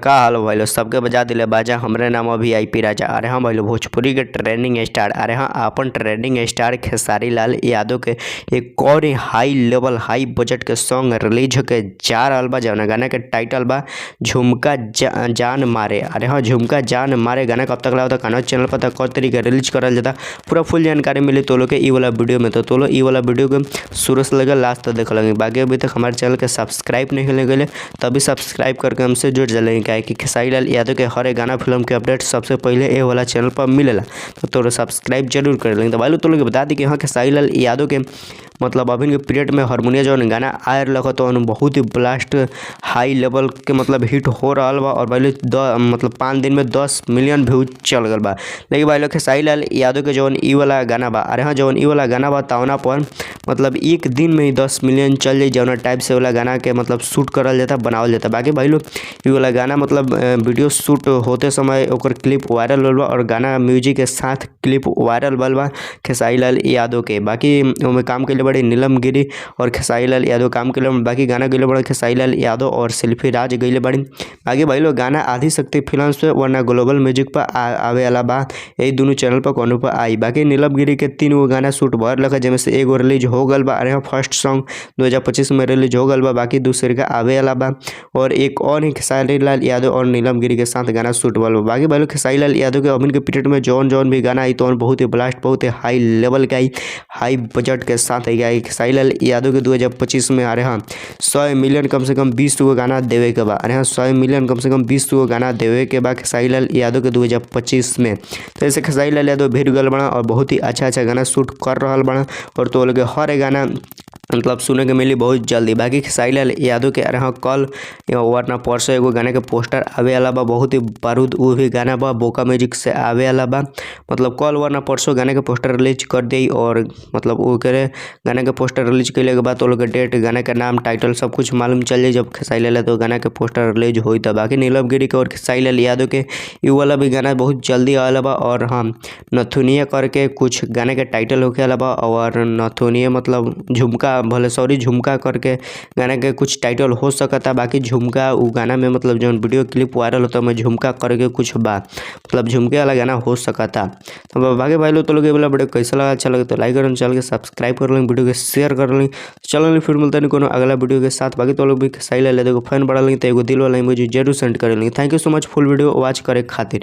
का हाल भाई लोग, सबके बजा दिले बाजा। हमरे नाम अभी आई पी राजा। अरे हाँ भाई लोग, भोजपुरी के ट्रेंडिंग स्टार, अरे हाँ अपन ट्रेंडिंग स्टार खेसारी लाल यादव के एक और हाई लेवल हाई बजट के सॉन्ग रिलीज होके जा रहा बा। जौन गाना के टाइटल बा झुमका जान मारे। अरे हाँ, झुमका जान मारे गाना कब तक लाओ कानों चैनल पर तक तरीके रिलीज करल जाता। पूरा फुल जानकारी मिली तो लोग के ई वाला वीडियो में। तो लोग ई वाला वीडियो के शुरू से लेकर लास्ट तक देख लेंगे। बाकी अभी तक हमारे चैनल के सब्सक्राइब नहीं करने गए तभी सब्सक्राइब करके हमसे जुड़ जाएंगे। क्या है कि खेसारी लाल यादव के हर एक गाना फिल्म के अपडेट सबसे पहले ये वाला चैनल पर मिलेला। तो सब्सक्राइब जरूर कर लेंगे। तो भाई तो लोग बता दी कि हाँ खेसारी लाल यादव के मतलब अभी के पीरियड में हारमोनिया जो गाना आए रहा तो बहुत ही ब्लास्ट हाई लेवल के मतलब हिट हो रहा बा। और भाई मतलब 5 दिन में 10 मिलियन व्यूज चल गल बा। लेकिन भाई लोग खेसारी लाल यादव के जौन ई वाला गाना बा, अरे हाँ जौन ई वाला गाना बा तौना पर मतलब एक दिन में ही 10 मिलियन चल जाए। जौन टाइप से वाला गाना के मतलब शूट करल जाता बनावल जाता। बाकी भाई लोग ई वाला गाना मतलब वीडियो शूट होते समय ओकर क्लिप वायरल होल बा और गाना म्यूजिक के साथ क्लिप वायरल बल बा खेसारी लाल यादव के। बाकी उनमें काम के लिए बड़े नीलम गिरी और खेसारी लाल यादव काम के लिए। बाकी गाना गए बड़े खेसारी लाल यादव और सेल्फी राज गए बड़ी। बाकी भाई लोग गाना आदि शक्ति फिल्म से वरना ग्लोबल म्यूजिक पर आवे वाला बा। यही दोनों चैनल पर कोनो पर आई। बाकी नीलम गिरी के 3 गो गाना शूट भर लगा जिसमें से एगो रिलीज हो गल बा। अरे फर्स्ट सॉन्ग 2025 में रिलीज हो गल बा। बाकी दूसरे का आवे वाला बा और एक और ही खेसारी लाल यादव और नीलम गिरी के साथ गाना शूट बल बा। बाकी भाई लोग खेसारी लाल यादव के अभी के पीरियड में जौन भी गाना आई तो बहुत ही ब्लास्ट बहुत ही हाई लेवल का आई हाई बजट के साथ आई। खेसारी लाल यादव के 2025 में अरे हाँ 100 मिलियन कम से कम 20 गो गाना देवे के बा। अरे हाँ 100 मिलियन कम से कम 20 गो गाना देवे के बा खेसारी लाल यादव के 2025 में। तो ऐसे खेसारी लाल यादव भीड़ गल बना और बहुत ही अच्छा गाना शूट कर रहा बना। और तो लोग हर गाना मतलब सुने के मिली बहुत जल्दी। बाकी खेसारी लाल यादव के अरे हाँ कल वरना परसों एगो गाने के पोस्टर आवे वाला बा। बहुत ही बारूद वो भी गाना बा बोका म्यूजिक से आवे वाला बा। मतलब कल वरना परसों गाने के पोस्टर रिलीज कर दी और मतलब वो करे गाने के पोस्टर रिलीज करने के बाद तो लोग डेट गाने का नाम टाइटल सब कुछ मालूम चल जाए जब खेसारी लाल तो गाना के पोस्टर रिलीज हुई था। बाकी नीलम गिरी के और खेसारी लाल यादव के ये वाला भी गाना बहुत जल्दी आला बा। और हाँ नथुनिया करके कुछ गाने के टाइटल होके आला बा और नथुनिया मतलब झुमका भले सॉरी झुमका करके गाना के कुछ टाइटल हो सकता। बाकी झुमका वो गाना में मतलब जो वीडियो क्लिप वायरल होता है झुमका करके कुछ बा मतलब झुमके वाला गाना हो सकता। तो बाकी भाई लोग तो लोग ये वाला वीडियो कैसा लगा अच्छा लगे तो लाइक करें, चैनल के सब्सक्राइब कर लें, वीडियो के शेयर कर लें। चलो फिर मिलते हैं कोनो अगला वीडियो के साथ। बाकी तो लोग भी खेसारी लाल यादव को फैन बढ़ा लेंगे तो एगो दिल वाला इमोजी जरूर सेंड कर लेंगे। Thank you so much full video watch करे खातिर।